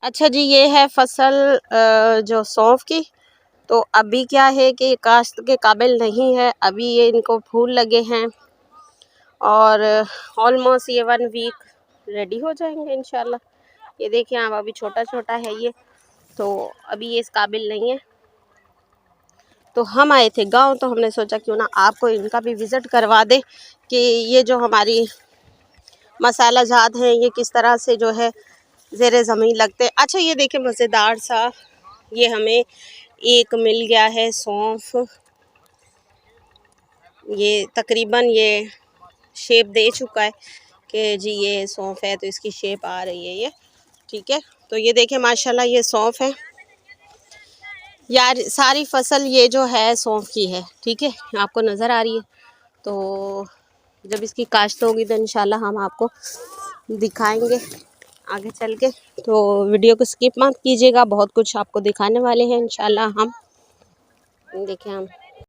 अच्छा जी, ये है फसल जो सौंफ की। तो अभी क्या है कि काश्त के काबिल नहीं है, अभी ये इनको फूल लगे हैं और ऑलमोस्ट ये 1 वीक रेडी हो जाएंगे इंशाल्लाह। ये देखिए आप, अभी छोटा छोटा है ये, तो अभी ये इस काबिल नहीं है। तो हम आए थे गांव, तो हमने सोचा क्यों ना आपको इनका भी विज़िट करवा दे कि ये जो हमारी मसाला जात हैं ये किस तरह से जो है ज़ेरे ज़मीन लगते हैं। अच्छा ये देखिए मज़ेदार सा, ये हमें एक मिल गया है सौंफ। ये तकरीबन ये शेप दे चुका है कि जी ये सौंफ है, तो इसकी शेप आ रही है ये, ठीक है। तो ये देखिए माशाल्लाह ये सौंफ है यार, सारी फसल ये जो है सौंफ की है, ठीक है, आपको नज़र आ रही है। तो जब इसकी काश्त होगी तो इंशाल्लाह हम आपको दिखाएंगे आगे चल के। तो वीडियो को स्किप मत कीजिएगा, बहुत कुछ आपको दिखाने वाले हैं इंशाल्लाह हम। देखें हम